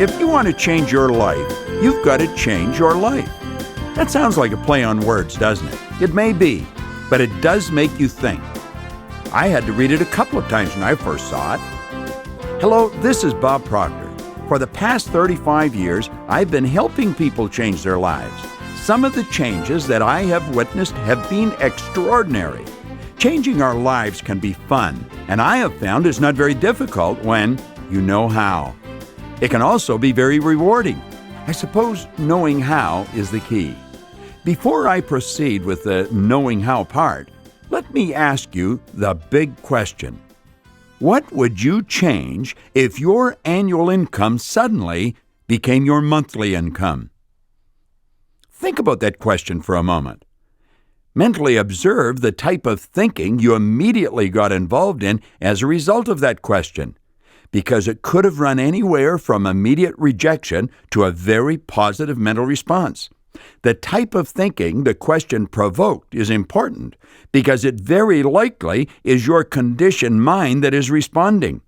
If you want to change your life, you've got to change your life. That sounds like a play on words, doesn't it? It may be, but it does make you think. I had to read it a couple of times when I first saw it. Hello, this is Bob Proctor. For the past 35 years, I've been helping people change their lives. Some of the changes that I have witnessed have been extraordinary. Changing our lives can be fun, and I have found it's not very difficult when you know how. It can also be very rewarding. I suppose knowing how is the key. Before I proceed with the knowing how part, let me ask you the big question. What would you change if your annual income suddenly became your monthly income? Think about that question for a moment. Mentally observe the type of thinking you immediately got involved in as a result of that question, because it could have run anywhere from immediate rejection to a very positive mental response. The type of thinking the question provoked is important because it very likely is your conditioned mind that is responding.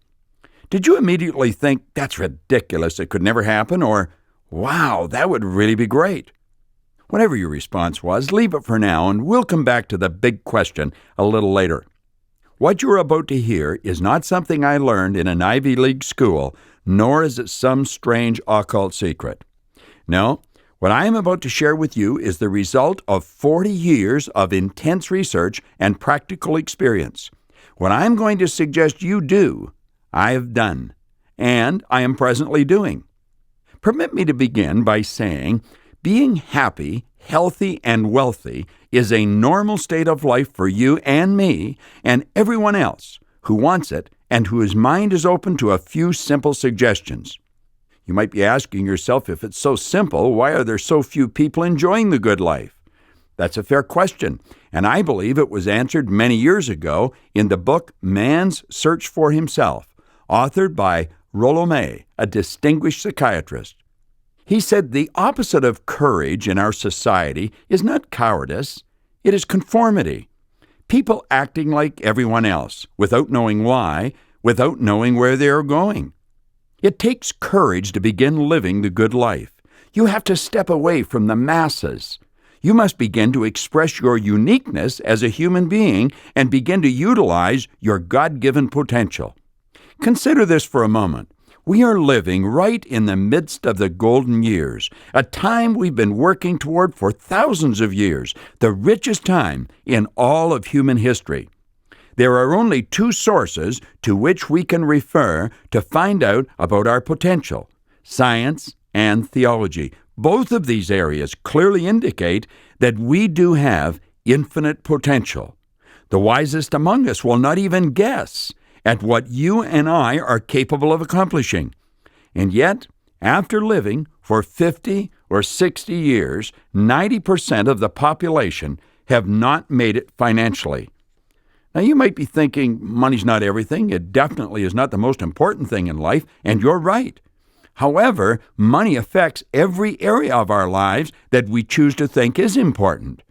Did you immediately think, "That's ridiculous, it could never happen," or, "Wow, that would really be great"? Whatever your response was, leave it for now and we'll come back to the big question a little later. What you're about to hear is not something I learned in an Ivy League school, nor is it some strange occult secret. No, what I am about to share with you is the result of 40 years of intense research and practical experience. What I'm going to suggest you do, I have done, and I am presently doing. Permit me to begin by saying, being happy, healthy, and wealthy is a normal state of life for you and me and everyone else who wants it and whose mind is open to a few simple suggestions. You might be asking yourself, if it's so simple, why are there so few people enjoying the good life? That's a fair question, and I believe it was answered many years ago in the book Man's Search for Himself, authored by Rollo May, a distinguished psychiatrist. He said the opposite of courage in our society is not cowardice, it is conformity. People acting like everyone else, without knowing why, without knowing where they are going. It takes courage to begin living the good life. You have to step away from the masses. You must begin to express your uniqueness as a human being and begin to utilize your God-given potential. Consider this for a moment. We are living right in the midst of the golden years, a time we've been working toward for thousands of years, the richest time in all of human history. There are only two sources to which we can refer to find out about our potential: science and theology. Both of these areas clearly indicate that we do have infinite potential. The wisest among us will not even guess at what you and I are capable of accomplishing. And yet, after living for 50 or 60 years, 90% of the population have not made it financially. Now, you might be thinking, money's not everything. It definitely is not the most important thing in life, and you're right. However, money affects every area of our lives that we choose to think is important.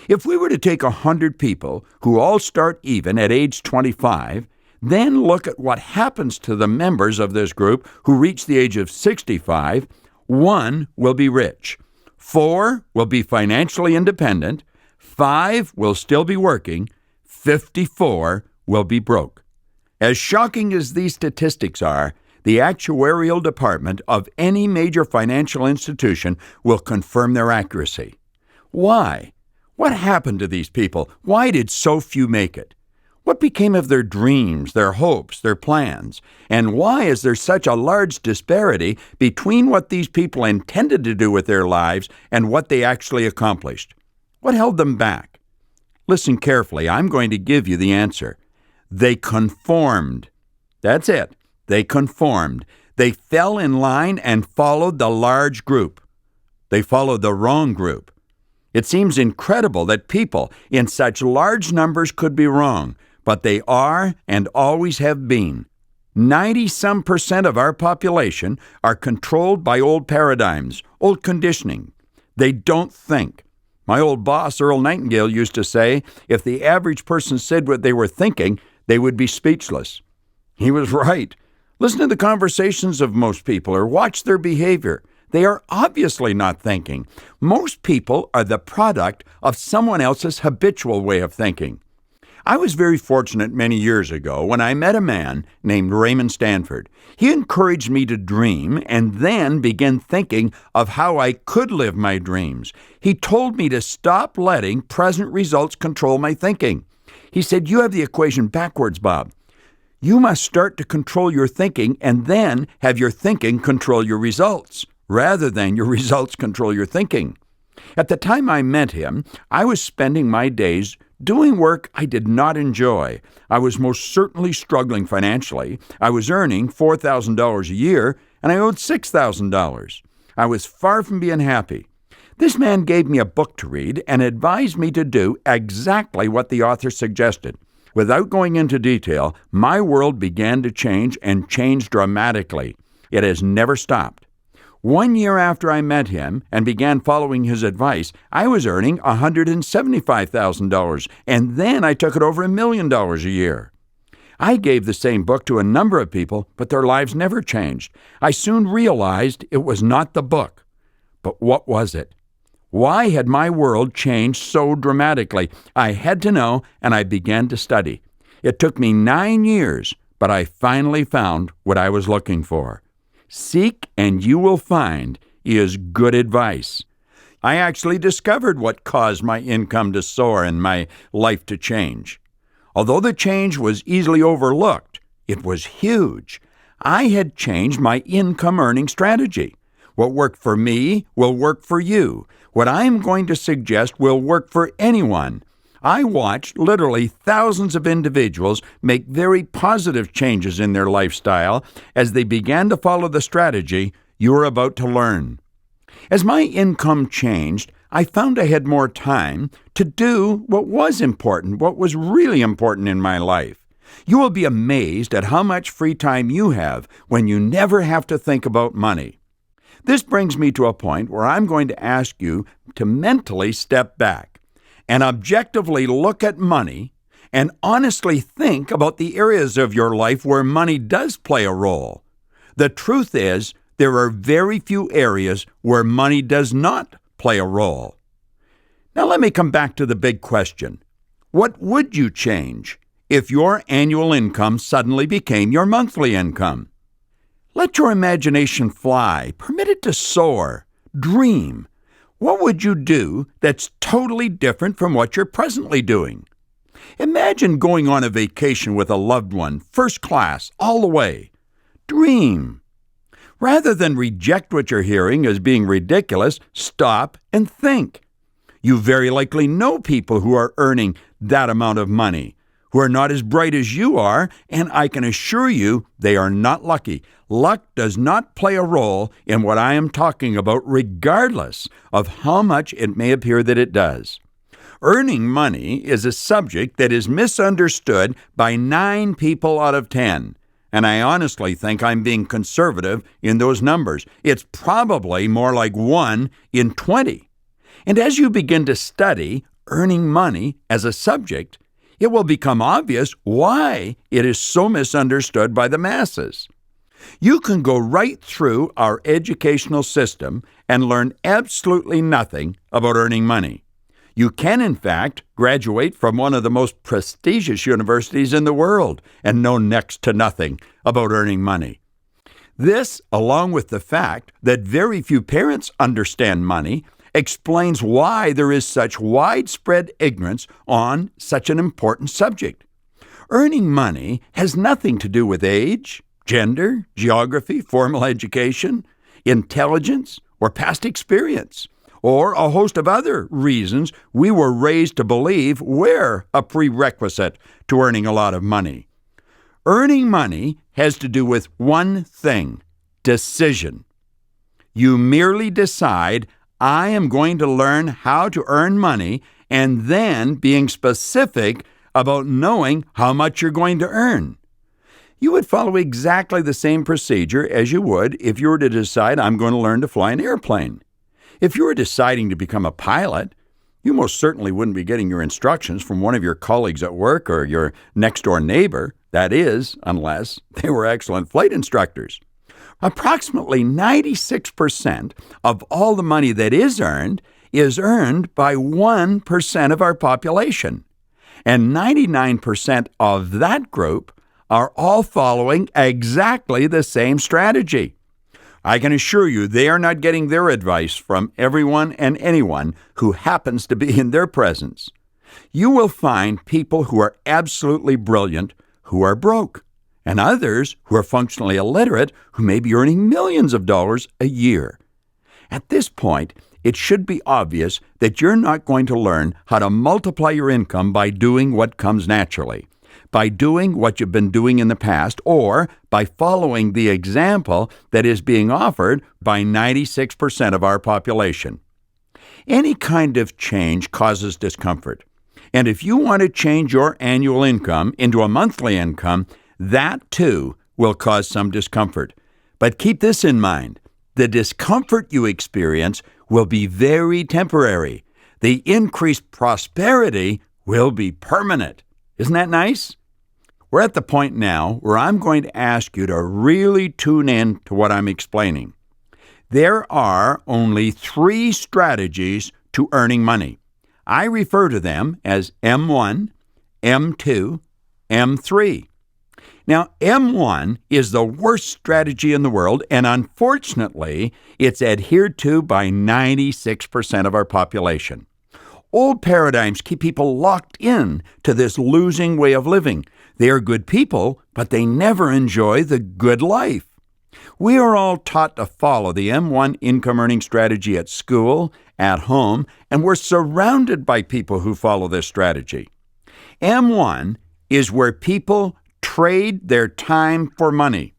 If we were to take 100 people who all start even at age 25, then look at what happens to the members of this group who reach the age of 65. 1 will be rich. 4 will be financially independent. 5 will still be working. 54 will be broke. As shocking as these statistics are, the actuarial department of any major financial institution will confirm their accuracy. Why? What happened to these people? Why did so few make it? What became of their dreams, their hopes, their plans? And why is there such a large disparity between what these people intended to do with their lives and what they actually accomplished? What held them back? Listen carefully. I'm going to give you the answer. They conformed. That's it. They conformed. They fell in line and followed the large group. They followed the wrong group. It seems incredible that people in such large numbers could be wrong, but they are and always have been. 90-some% of our population are controlled by old paradigms, old conditioning. They don't think. My old boss, Earl Nightingale, used to say, if the average person said what they were thinking, they would be speechless. He was right. Listen to the conversations of most people or watch their behavior. They are obviously not thinking. Most people are the product of someone else's habitual way of thinking. I was very fortunate many years ago when I met a man named Raymond Stanford. He encouraged me to dream and then began thinking of how I could live my dreams. He told me to stop letting present results control my thinking. He said, "You have the equation backwards, Bob. You must start to control your thinking and then have your thinking control your results, rather than your results control your thinking." At the time I met him, I was spending my days doing work I did not enjoy. I was most certainly struggling financially. I was earning $4,000 a year, and I owed $6,000. I was far from being happy. This man gave me a book to read and advised me to do exactly what the author suggested. Without going into detail, my world began to change and changed dramatically. It has never stopped. 1 year after I met him and began following his advice, I was earning $175,000, and then I took it over $1 million a year. I gave the same book to a number of people, but their lives never changed. I soon realized it was not the book. But what was it? Why had my world changed so dramatically? I had to know, and I began to study. It took me 9 years, but I finally found what I was looking for. Seek and you will find is good advice. I actually discovered what caused my income to soar and my life to change. Although the change was easily overlooked, it was huge. I had changed my income earning strategy. What worked for me will work for you. What I am going to suggest will work for anyone. I watched literally thousands of individuals make very positive changes in their lifestyle as they began to follow the strategy you are about to learn. As my income changed, I found I had more time to do what was important, what was really important in my life. You will be amazed at how much free time you have when you never have to think about money. This brings me to a point where I'm going to ask you to mentally step back and objectively look at money and honestly think about the areas of your life where money does play a role. The truth is, there are very few areas where money does not play a role. Now let me come back to the big question. What would you change if your annual income suddenly became your monthly income? Let your imagination fly. Permit it to soar. Dream. What would you do that's totally different from what you're presently doing? Imagine going on a vacation with a loved one, first class, all the way. Dream. Rather than reject what you're hearing as being ridiculous, stop and think. You very likely know people who are earning that amount of money, who are not as bright as you are, and I can assure you they are not lucky. Luck does not play a role in what I am talking about, regardless of how much it may appear that it does. Earning money is a subject that is misunderstood by 9 people out of 10, and I honestly think I'm being conservative in those numbers. It's probably more like 1 in 20. And as you begin to study earning money as a subject, it will become obvious why it is so misunderstood by the masses. You can go right through our educational system and learn absolutely nothing about earning money. You can, in fact, graduate from one of the most prestigious universities in the world and know next to nothing about earning money. This, along with the fact that very few parents understand money, explains why there is such widespread ignorance on such an important subject. Earning money has nothing to do with age, gender, geography, formal education, intelligence, or past experience, or a host of other reasons we were raised to believe were a prerequisite to earning a lot of money. Earning money has to do with one thing: decision. You merely decide, I am going to learn how to earn money, and then being specific about knowing how much you're going to earn. You would follow exactly the same procedure as you would if you were to decide, I'm going to learn to fly an airplane. If you were deciding to become a pilot, you most certainly wouldn't be getting your instructions from one of your colleagues at work or your next-door neighbor. That is, unless they were excellent flight instructors. Approximately 96% of all the money that is earned by 1% of our population. And 99% of that group are all following exactly the same strategy. I can assure you they are not getting their advice from everyone and anyone who happens to be in their presence. You will find people who are absolutely brilliant who are broke, and others who are functionally illiterate who may be earning millions of dollars a year. At this point, it should be obvious that you're not going to learn how to multiply your income by doing what comes naturally, by doing what you've been doing in the past, or by following the example that is being offered by 96% of our population. Any kind of change causes discomfort. And if you want to change your annual income into a monthly income, that too will cause some discomfort. But keep this in mind. The discomfort you experience will be very temporary. The increased prosperity will be permanent. Isn't that nice? We're at the point now where I'm going to ask you to really tune in to what I'm explaining. There are only 3 strategies to earning money. I refer to them as M1, M2, M3. Now, M1 is the worst strategy in the world, and unfortunately, it's adhered to by 96% of our population. Old paradigms keep people locked in to this losing way of living. They are good people, but they never enjoy the good life. We are all taught to follow the M1 income earning strategy at school, at home, and we're surrounded by people who follow this strategy. M1 is where people trade their time for money.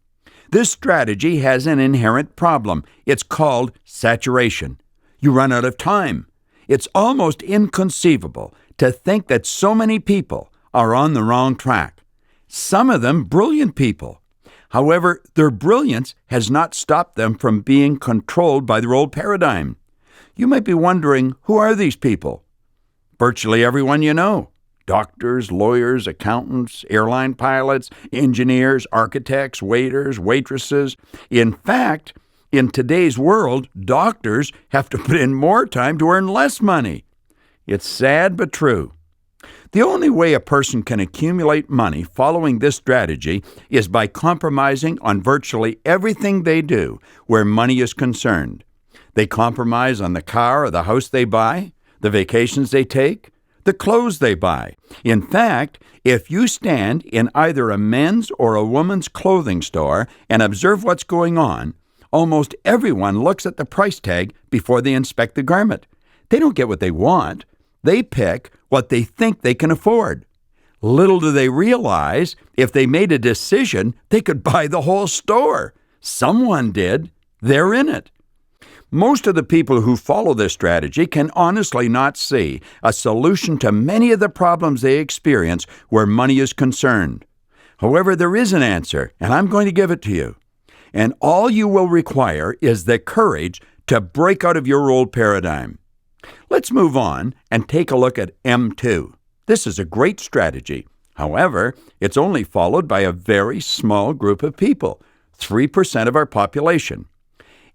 This strategy has an inherent problem. It's called saturation. You run out of time. It's almost inconceivable to think that so many people are on the wrong track. Some of them brilliant people. However, their brilliance has not stopped them from being controlled by their old paradigm. You might be wondering, who are these people? Virtually everyone you know. Doctors, lawyers, accountants, airline pilots, engineers, architects, waiters, waitresses. In fact, in today's world, doctors have to put in more time to earn less money. It's sad but true. The only way a person can accumulate money following this strategy is by compromising on virtually everything they do where money is concerned. They compromise on the car or the house they buy, the vacations they take, the clothes they buy. In fact, if you stand in either a men's or a woman's clothing store and observe what's going on, almost everyone looks at the price tag before they inspect the garment. They don't get what they want. They pick what they think they can afford. Little do they realize, if they made a decision, they could buy the whole store. Someone did. They're in it. Most of the people who follow this strategy can honestly not see a solution to many of the problems they experience where money is concerned. However, there is an answer, and I'm going to give it to you. And all you will require is the courage to break out of your old paradigm. Let's move on and take a look at M2. This is a great strategy. However, it's only followed by a very small group of people, 3% of our population.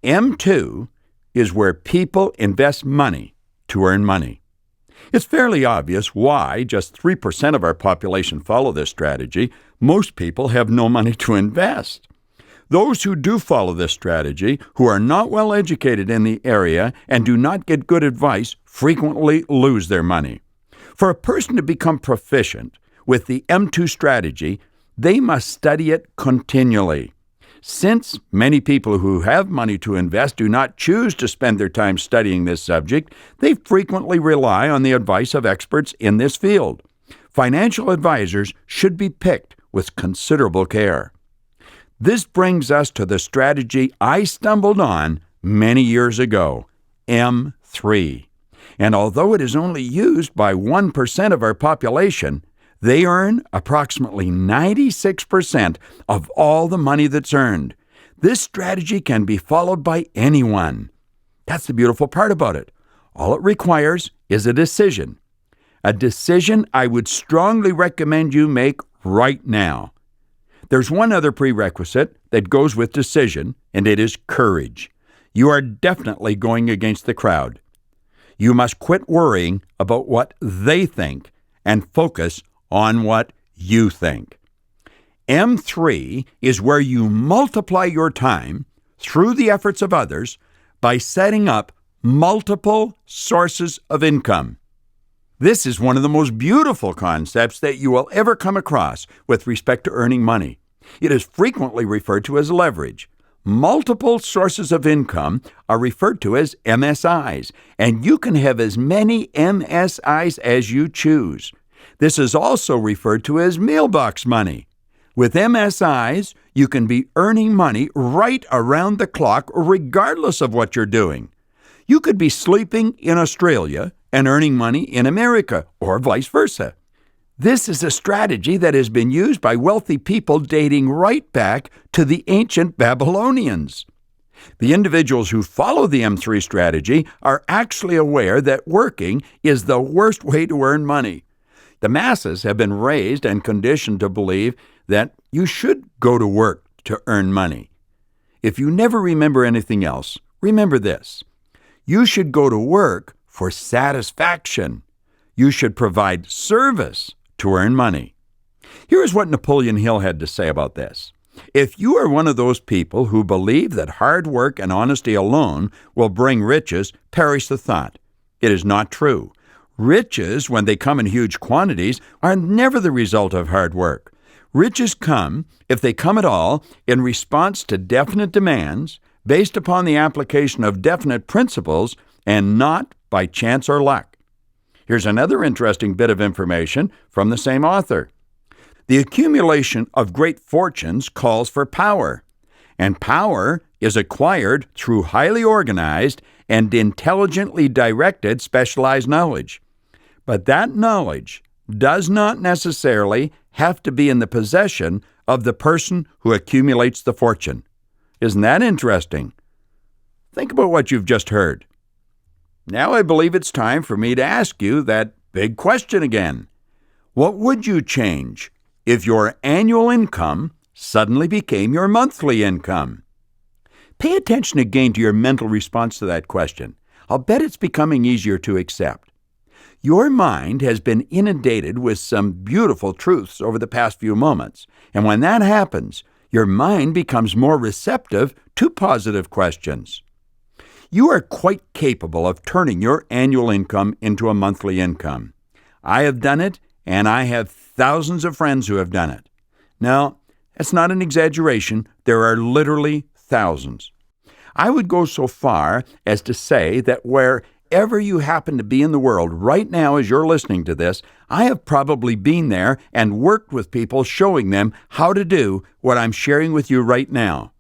M2 is where people invest money to earn money. It's fairly obvious why just 3% of our population follow this strategy. Most people have no money to invest. Those who do follow this strategy, who are not well educated in the area and do not get good advice, frequently lose their money. For a person to become proficient with the M2 strategy, they must study it continually. Since many people who have money to invest do not choose to spend their time studying this subject, they frequently rely on the advice of experts in this field. Financial advisors should be picked with considerable care. This brings us to the strategy I stumbled on many years ago, M3. And although it is only used by 1% of our population, they earn approximately 96% of all the money that's earned. This strategy can be followed by anyone. That's the beautiful part about it. All it requires is a decision. A decision I would strongly recommend you make right now. There's one other prerequisite that goes with decision, and it is courage. You are definitely going against the crowd. You must quit worrying about what they think and focus on what you think. M3 is where you multiply your time through the efforts of others by setting up multiple sources of income. This is one of the most beautiful concepts that you will ever come across with respect to earning money. It is frequently referred to as leverage. Multiple sources of income are referred to as MSIs, and you can have as many MSIs as you choose. This is also referred to as mailbox money. With MSIs, you can be earning money right around the clock, regardless of what you're doing. You could be sleeping in Australia and earning money in America, or vice versa. This is a strategy that has been used by wealthy people dating right back to the ancient Babylonians. The individuals who follow the M3 strategy are actually aware that working is the worst way to earn money. The masses have been raised and conditioned to believe that you should go to work to earn money. If you never remember anything else, remember this. You should go to work for satisfaction. You should provide service to earn money. Here is what Napoleon Hill had to say about this. If you are one of those people who believe that hard work and honesty alone will bring riches, perish the thought. It is not true. Riches, when they come in huge quantities, are never the result of hard work. Riches come, if they come at all, in response to definite demands based upon the application of definite principles and not by chance or luck. Here's another interesting bit of information from the same author. The accumulation of great fortunes calls for power, and power is acquired through highly organized and intelligently directed specialized knowledge. But that knowledge does not necessarily have to be in the possession of the person who accumulates the fortune. Isn't that interesting? Think about what you've just heard. Now I believe it's time for me to ask you that big question again. What would you change if your annual income suddenly became your monthly income? Pay attention again to your mental response to that question. I'll bet it's becoming easier to accept. Your mind has been inundated with some beautiful truths over the past few moments, and when that happens, your mind becomes more receptive to positive questions. You are quite capable of turning your annual income into a monthly income. I have done it, and I have thousands of friends who have done it. Now, that's not an exaggeration. There are literally thousands. I would go so far as to say that wherever you happen to be in the world right now as you're listening to this, I have probably been there and worked with people showing them how to do what I'm sharing with you right now.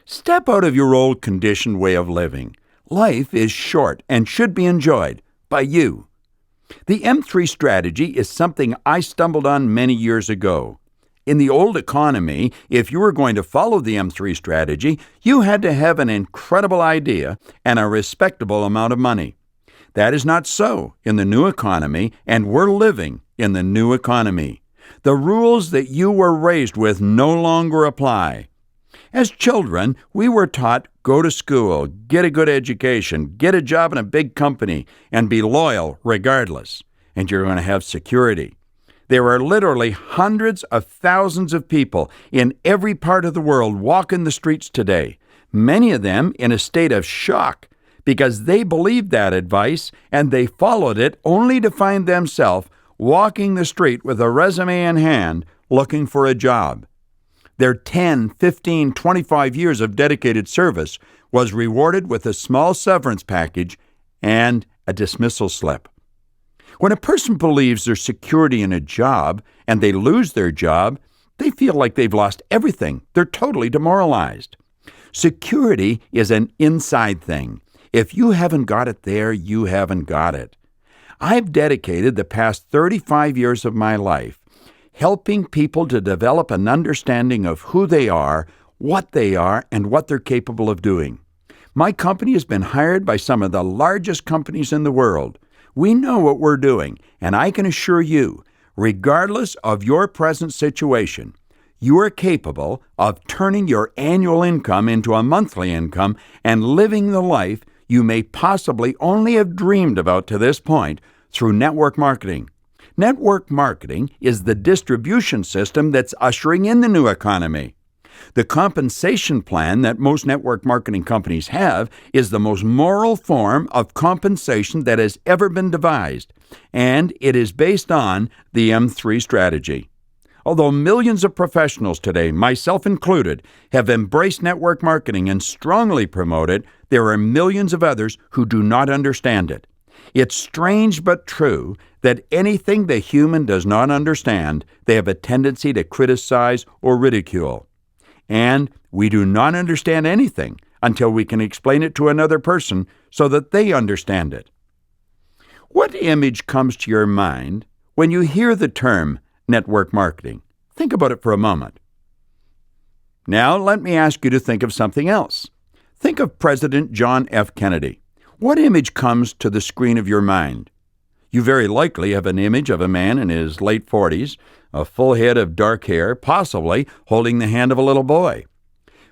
Step out of your old conditioned way of living. Life is short and should be enjoyed by you. The M3 strategy is something I stumbled on many years ago. In the old economy, if you were going to follow the M3 strategy, you had to have an incredible idea and a respectable amount of money. That is not so in the new economy, and we're living in the new economy. The rules that you were raised with no longer apply. As children, we were taught, go to school, get a good education, get a job in a big company, and be loyal regardless, and you're going to have security. There are literally hundreds of thousands of people in every part of the world walking the streets today, many of them in a state of shock because they believed that advice and they followed it only to find themselves walking the street with a resume in hand looking for a job. Their 10, 15, 25 years of dedicated service was rewarded with a small severance package and a dismissal slip. When a person believes there's security in a job and they lose their job, they feel like they've lost everything. They're totally demoralized. Security is an inside thing. If you haven't got it there, you haven't got it. I've dedicated the past 35 years of my life helping people to develop an understanding of who they are, and what they're capable of doing. My company has been hired by some of the largest companies in the world. We know what we're doing, and I can assure you, regardless of your present situation, you are capable of turning your annual income into a monthly income and living the life you may possibly only have dreamed about to this point through network marketing. Network marketing is the distribution system that's ushering in the new economy. The compensation plan that most network marketing companies have is the most moral form of compensation that has ever been devised, and it is based on the M3 strategy. Although millions of professionals today, myself included, have embraced network marketing and strongly promote it, there are millions of others who do not understand it. It's strange but true that anything the human does not understand, they have a tendency to criticize or ridicule. And we do not understand anything until we can explain it to another person so that they understand it. What image comes to your mind when you hear the term network marketing? Think about it for a moment. Now, let me ask you to think of something else. Think of President John F. Kennedy. What image comes to the screen of your mind? You very likely have an image of a man in his late 40s, a full head of dark hair, possibly holding the hand of a little boy.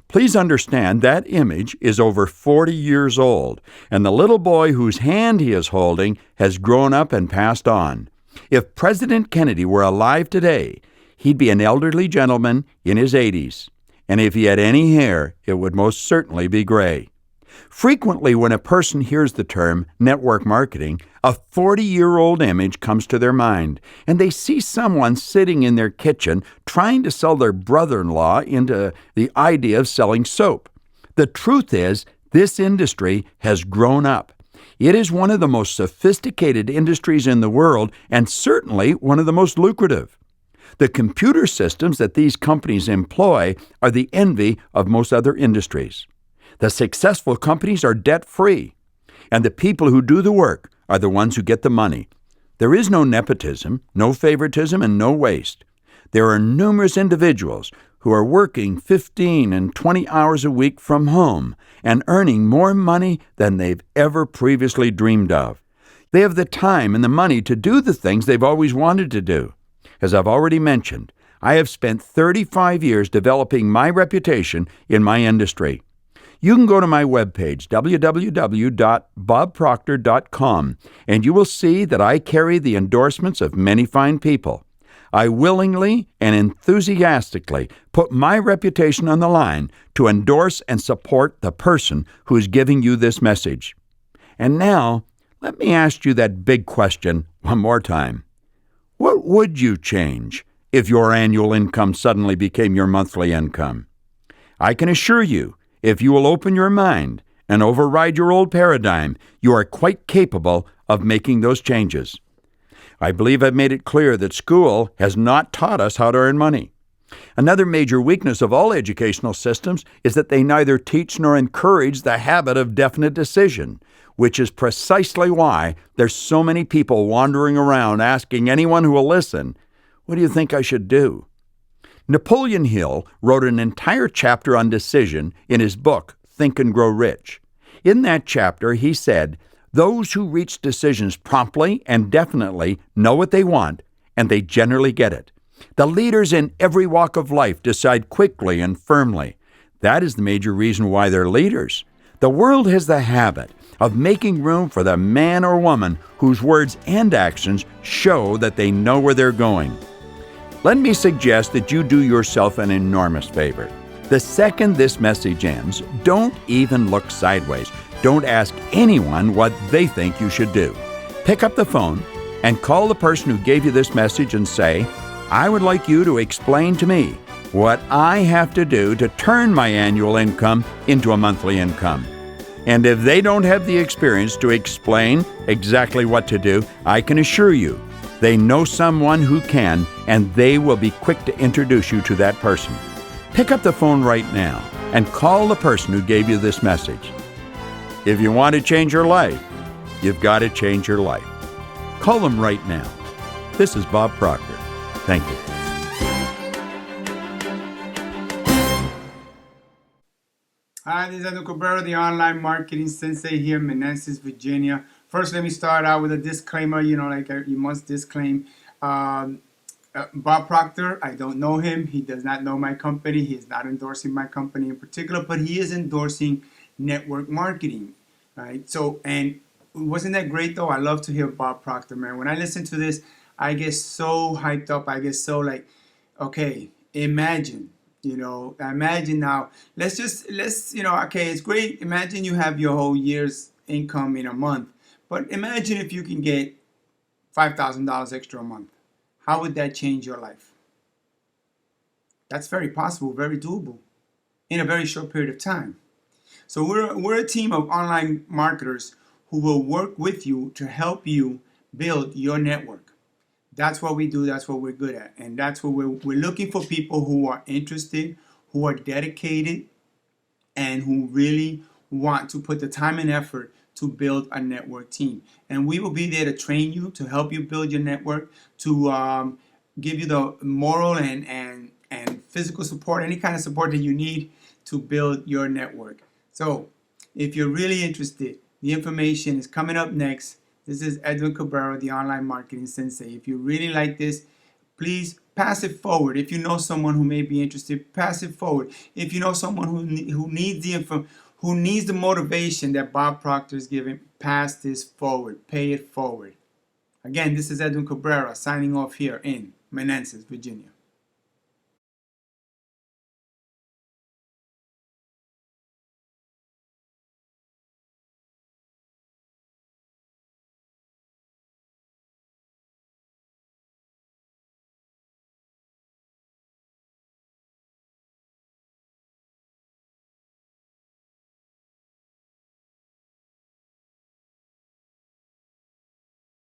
Please understand that image is over 40 years old, and the little boy whose hand he is holding has grown up and passed on. If President Kennedy were alive today, he'd be an elderly gentleman in his 80s, and if he had any hair, it would most certainly be gray. Frequently, when a person hears the term network marketing, a 40-year-old image comes to their mind, and they see someone sitting in their kitchen trying to sell their brother-in-law into the idea of selling soap. The truth is, this industry has grown up. It is one of the most sophisticated industries in the world, and certainly one of the most lucrative. The computer systems that these companies employ are the envy of most other industries. The successful companies are debt-free, and the people who do the work are the ones who get the money. There is no nepotism, no favoritism, and no waste. There are numerous individuals who are working 15 and 20 hours a week from home and earning more money than they've ever previously dreamed of. They have the time and the money to do the things they've always wanted to do. As I've already mentioned, I have spent 35 years developing my reputation in my industry. You can go to my webpage, www.bobproctor.com, and you will see that I carry the endorsements of many fine people. I willingly and enthusiastically put my reputation on the line to endorse and support the person who is giving you this message. And now, let me ask you that big question one more time. What would you change if your annual income suddenly became your monthly income? I can assure you, if you will open your mind and override your old paradigm, you are quite capable of making those changes. I believe I've made it clear that school has not taught us how to earn money. Another major weakness of all educational systems is that they neither teach nor encourage the habit of definite decision, which is precisely why there's so many people wandering around asking anyone who will listen, "What do you think I should do?" Napoleon Hill wrote an entire chapter on decision in his book, Think and Grow Rich. In that chapter, he said, "Those who reach decisions promptly and definitely know what they want, and they generally get it. The leaders in every walk of life decide quickly and firmly. That is the major reason why they're leaders. The world has the habit of making room for the man or woman whose words and actions show that they know where they're going." Let me suggest that you do yourself an enormous favor. The second this message ends, don't even look sideways. Don't ask anyone what they think you should do. Pick up the phone and call the person who gave you this message and say, "I would like you to explain to me what I have to do to turn my annual income into a monthly income." And if they don't have the experience to explain exactly what to do, I can assure you, they know someone who can, and they will be quick to introduce you to that person. Pick up the phone right now and call the person who gave you this message. If you want to change your life, you've got to change your life. Call them right now. This is Bob Proctor. Thank you. Hi, this is Cabrera, the online marketing sensei here in Manassas, Virginia. First, let me start out with a disclaimer. You must disclaim Bob Proctor, I don't know him. He does not know my company. He is not endorsing my company in particular, but he is endorsing network marketing, right? So, and wasn't that great though? I love to hear Bob Proctor, man. When I listen to this, I get so hyped up. I get so like, okay, imagine, imagine now. Okay, it's great. Imagine you have your whole year's income in a month, but imagine if you can get $5,000 extra a month. How would that change your life? That's very possible, very doable in a very short period of time. So we're a team of online marketers who will work with you to help you build your network. That's what we do. That's what we're good at. And that's what we're looking for, people who are interested, who are dedicated, and who really want to put the time and effort to build a network team. And we will be there to train you, to help you build your network, to give you the moral and physical support, any kind of support that you need to build your network. So if you're really interested, the information is coming up next. This is Edwin Cabrera, the Online Marketing Sensei. If you really like this, please pass it forward. If you know someone who may be interested, pass it forward. If you know someone who needs the info, who needs the motivation that Bob Proctor is giving, pass this forward. Pay it forward. Again, this is Edwin Cabrera signing off here in Manassas, Virginia.